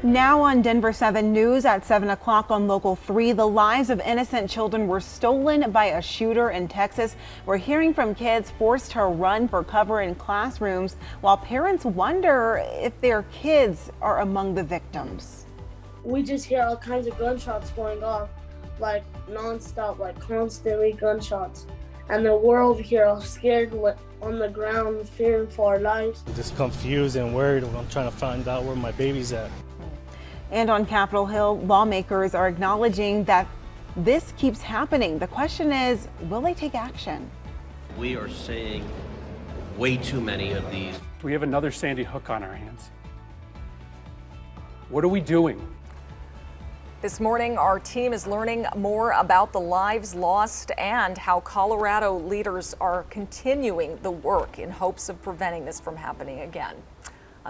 Now on Denver 7 News at 7 o'clock on Local 3, the lives of innocent children were stolen by a shooter in Texas. We're hearing from kids forced to run for cover in classrooms while parents wonder if their kids are among the victims. We just hear all kinds of gunshots going off, like nonstop, like constantly gunshots. And then we're over here all scared on the ground, fearing for our lives. I'm just confused and worried. I'm trying to find out where my baby's at. And on Capitol Hill, lawmakers are acknowledging that this keeps happening. The question is, will they take action? We are seeing way too many of these. We have another Sandy Hook on our hands. What are we doing? This morning, our team is learning more about the lives lost and how Colorado leaders are continuing the work in hopes of preventing this from happening again.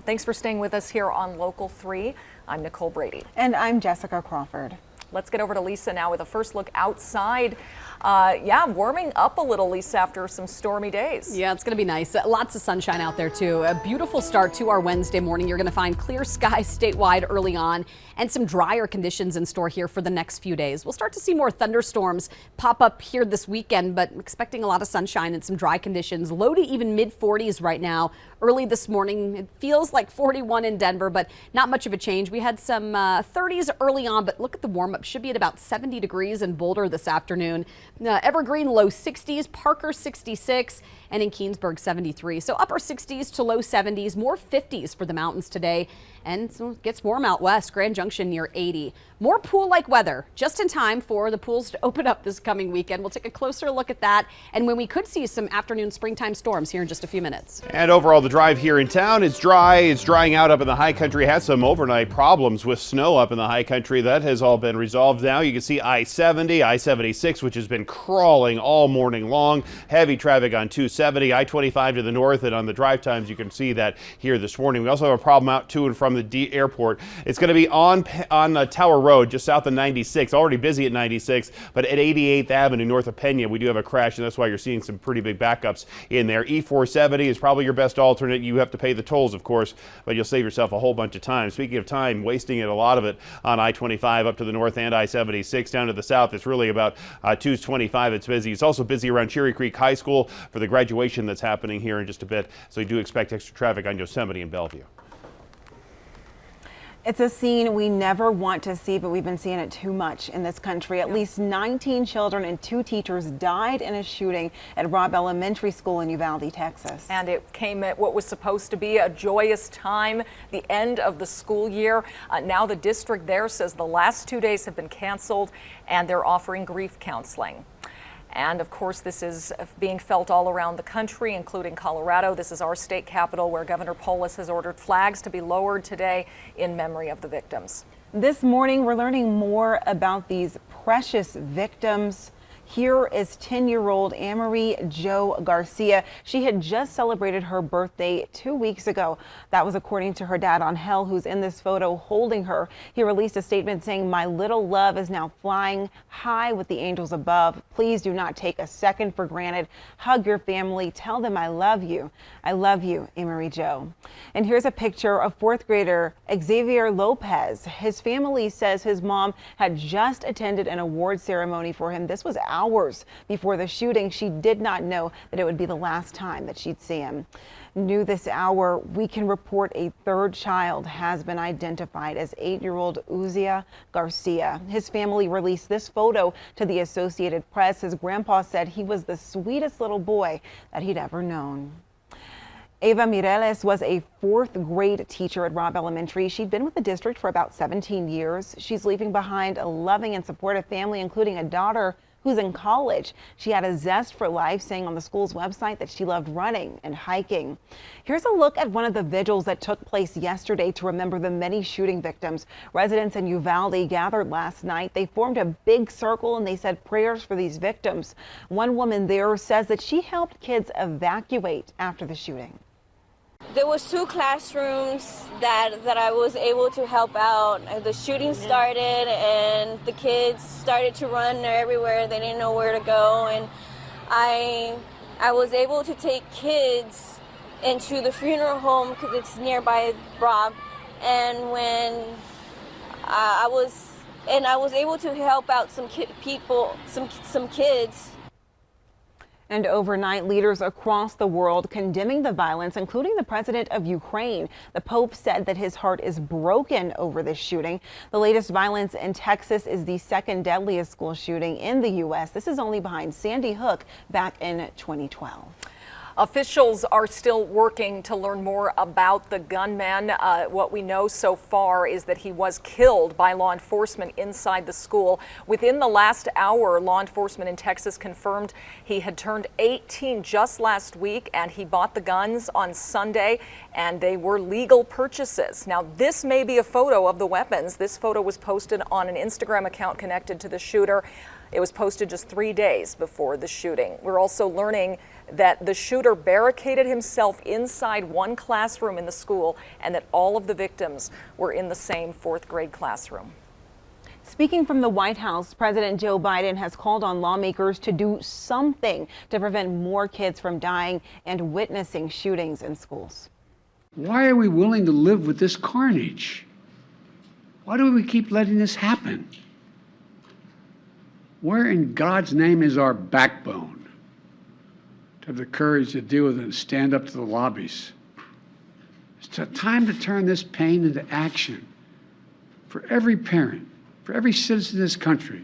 Thanks for staying with us here on Local 3. I'm Nicole Brady. And I'm Jessica Crawford. Let's get over to Lisa now with a first look outside. Warming up a little, Lisa, after some stormy days. Yeah, it's going to be nice. Lots of sunshine out there, too. A beautiful start to our Wednesday morning. You're going to find clear skies statewide early on and some drier conditions in store here for the next few days. We'll start to see more thunderstorms pop up here this weekend, but expecting a lot of sunshine and some dry conditions. Low to even mid-40s right now. Early this morning, it feels like 41 in Denver, but not much of a change. We had some 30s early on, but look at the warm-up. Should be at about 70 degrees in Boulder this afternoon. Evergreen, low 60s, Parker 66, and in Keensburg 73. So upper 60s to low 70s, more 50s for the mountains today. And so it gets warm out west, Grand Junction near 80. More pool-like weather just in time for the pools to open up this coming weekend. We'll take a closer look at that and when we could see some afternoon springtime storms here in just a few minutes. And overall, the drive here in town is dry. It's drying out up in the high country. Had some overnight problems with snow up in the high country. That has all been resolved now. You can see I-70, I-76, which has been crawling all morning long. Heavy traffic on 270, I-25 to the north, and on the drive times you can see that here this morning. We also have a problem out to and from the airport. It's going to be on Tower Road, just south of 96. Already busy at 96, but at 88th Avenue, north of Pena, we do have a crash, and that's why you're seeing some pretty big backups in there. E-470 is probably your best alternate. You have to pay the tolls, of course, but you'll save yourself a whole bunch of time. Speaking of time, wasting it, a lot of it on I-25 up to the north and I-76 down to the south. It's really about 225. It's busy. It's also busy around Cherry Creek High School for the graduation that's happening here in just a bit. So we do expect extra traffic on Yosemite and Bellevue. It's a scene we never want to see, but we've been seeing it too much in this country. At least 19 children and 2 teachers died in a shooting at Robb Elementary School in Uvalde, Texas. And it came at what was supposed to be a joyous time, the end of the school year. Now the district there says the last 2 days have been canceled and they're offering grief counseling. And of course, this is being felt all around the country, including Colorado. This is our state capital where Governor Polis has ordered flags to be lowered today in memory of the victims. This morning, we're learning more about these precious victims. Here is 10-year-old Amerie Jo Garcia. She had just celebrated her birthday 2 weeks ago. That was according to her dad Angel, who's in this photo holding her. He released a statement saying, "My little love is now flying high with the angels above. Please do not take a second for granted. Hug your family. Tell them I love you. I love you, Amerie Jo." And here's a picture of 4th grader Xavier Lopez. His family says his mom had just attended an award ceremony for him. This was hours before the shooting. She did not know that it would be the last time that she'd see him. New this hour, we can report a 3rd child has been identified as 8-year-old Uzziah Garcia. His family released this photo to the Associated Press. His grandpa said he was the sweetest little boy that he'd ever known. Ava Mireles was a 4th grade teacher at Robb Elementary. She'd been with the district for about 17 years. She's leaving behind a loving and supportive family, including a daughter who's in college. She had a zest for life, saying on the school's website that she loved running and hiking. Here's a look at one of the vigils that took place yesterday to remember the many shooting victims. Residents in Uvalde gathered last night. They formed a big circle and they said prayers for these victims. One woman there says that she helped kids evacuate after the shooting. There was 2 classrooms that I was able to help out. The shooting started and the kids started to run everywhere. They didn't know where to go, and I was able to take kids into the funeral home because it's nearby Robb. And when I was able to help out some people, some kids. And overnight, leaders across the world condemning the violence, including the president of Ukraine. The Pope said that his heart is broken over this shooting. The latest violence in Texas is the second deadliest school shooting in the U.S. This is only behind Sandy Hook back in 2012. Officials are still working to learn more about the gunman. What we know so far is that he was killed by law enforcement inside the school. Within the last hour, law enforcement in Texas confirmed he had turned 18 just last week, and he bought the guns on Sunday, and they were legal purchases. Now, this may be a photo of the weapons. This photo was posted on an Instagram account connected to the shooter. It was posted just 3 days before the shooting. We're also learning that the shooter barricaded himself inside one classroom in the school and that all of the victims were in the same fourth grade classroom. Speaking from the White House, President Joe Biden has called on lawmakers to do something to prevent more kids from dying and witnessing shootings in schools. Why are we willing to live with this carnage? Why do we keep letting this happen? Where in God's name is our backbone to have the courage to deal with it and stand up to the lobbies? It's time to turn this pain into action for every parent, for every citizen in this country.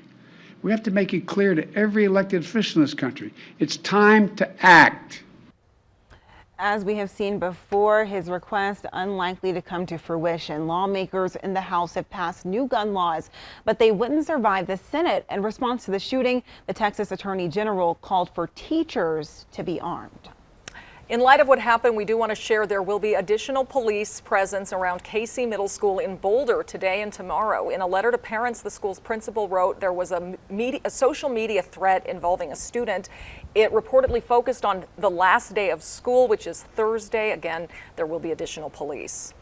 We have to make it clear to every elected official in this country, it's time to act. As we have seen before, his request unlikely to come to fruition. Lawmakers in the House have passed new gun laws, but they wouldn't survive the Senate. In response to the shooting, the Texas Attorney General called for teachers to be armed. In light of what happened, we do want to share there will be additional police presence around Casey Middle School in Boulder today and tomorrow. In a letter to parents, the school's principal wrote there was a social media threat involving a student. It reportedly focused on the last day of school, which is Thursday. Again, there will be additional police.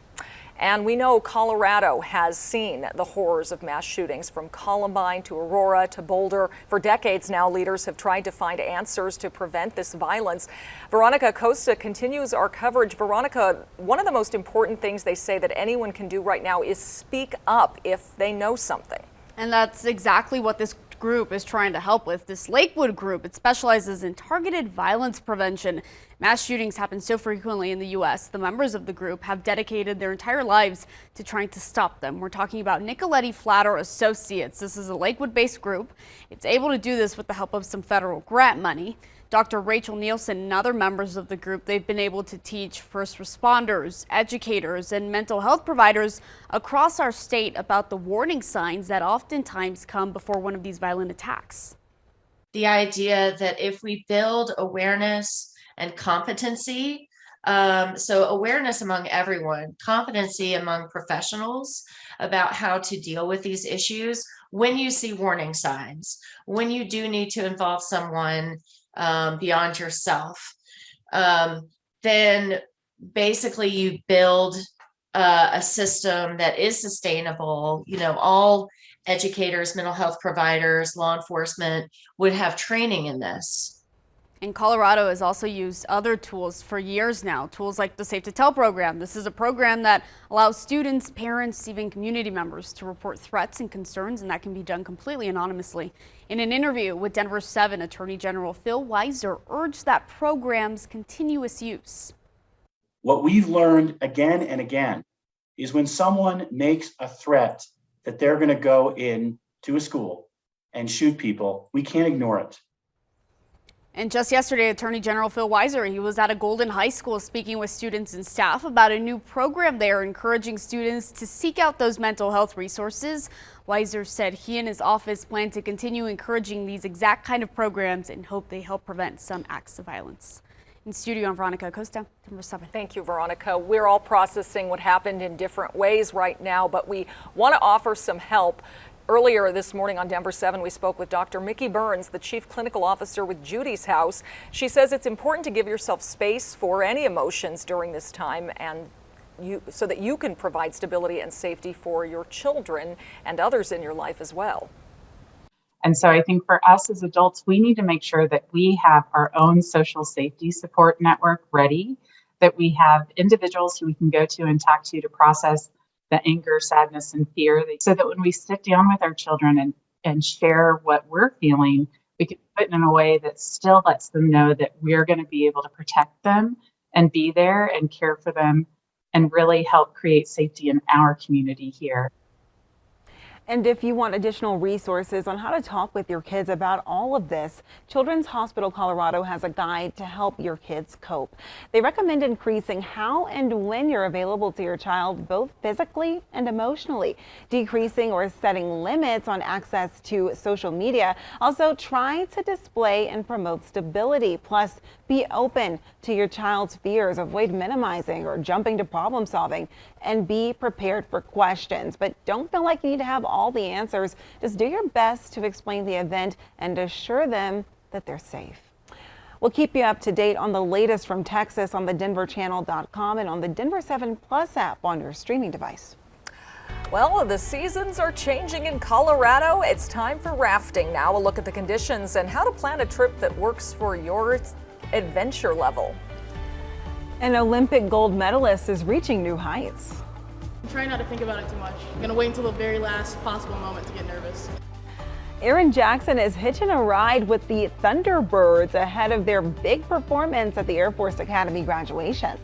And we know Colorado has seen the horrors of mass shootings from Columbine to Aurora to Boulder. For decades now, leaders have tried to find answers to prevent this violence. Veronica Costa continues our coverage. Veronica, one of the most important things they say that anyone can do right now is speak up if they know something. And that's exactly what this group is trying to help with. This Lakewood group, it specializes in targeted violence prevention. Mass shootings happen so frequently in the U.S. The members of the group have dedicated their entire lives to trying to stop them. We're talking about Nicoletti Flatter Associates. This is a Lakewood-based group. It's able to do this with the help of some federal grant money. Dr. Rachel Nielsen and other members of the group, they've been able to teach first responders, educators, and mental health providers across our state about the warning signs that oftentimes come before one of these violent attacks. The idea that if we build awareness and competency, so awareness among everyone, competency among professionals about how to deal with these issues, when you see warning signs, when you do need to involve someone beyond yourself, then basically you build a system that is sustainable. You know, all educators, mental health providers, law enforcement would have training in this. And Colorado has also used other tools for years now, tools like the Safe to Tell program. This is a program that allows students, parents, even community members to report threats and concerns, and that can be done completely anonymously. In an interview with Denver 7, Attorney General Phil Weiser urged that program's continuous use. What we've learned again and again is when someone makes a threat that they're going to go into a school and shoot people, we can't ignore it. And just yesterday, Attorney General Phil Weiser, he was at a Golden High School speaking with students and staff about a new program there, encouraging students to seek out those mental health resources. Weiser said he and his office plan to continue encouraging these exact kind of programs and hope they help prevent some acts of violence. In studio, I'm Veronica Costa, Denver 7. Thank you, Veronica. We're all processing what happened in different ways right now, but we want to offer some help. Earlier this morning on Denver 7, we spoke with Dr. Mickey Burns, the Chief Clinical Officer with Judy's House. She says it's important to give yourself space for any emotions during this time and so that you can provide stability and safety for your children and others in your life as well. And so I think for us as adults, we need to make sure that we have our own social safety support network ready, that we have individuals who we can go to and talk to process the anger, sadness, and fear, so that when we sit down with our children and share what we're feeling, we can put it in a way that still lets them know that we're going to be able to protect them and be there and care for them and really help create safety in our community here. And if you want additional resources on how to talk with your kids about all of this, Children's Hospital Colorado has a guide to help your kids cope. They recommend increasing how and when you're available to your child, both physically and emotionally, decreasing or setting limits on access to social media. Also, try to display and promote stability. Plus, be open to your child's fears, avoid minimizing or jumping to problem solving, and be prepared for questions. But don't feel like you need to have all the answers. Just do your best to explain the event and assure them that they're safe. We'll keep you up to date on the latest from Texas on the denverchannel.com and on the Denver 7 Plus app on your streaming device. Well, the seasons are changing in Colorado. It's time for rafting now. We'll look at the conditions and how to plan a trip that works for your adventure level. An Olympic gold medalist is reaching new heights. I'm trying not to think about it too much. I'm gonna wait until the very last possible moment to get nervous. Aaron Jackson is hitching a ride with the Thunderbirds ahead of their big performance at the Air Force Academy graduation.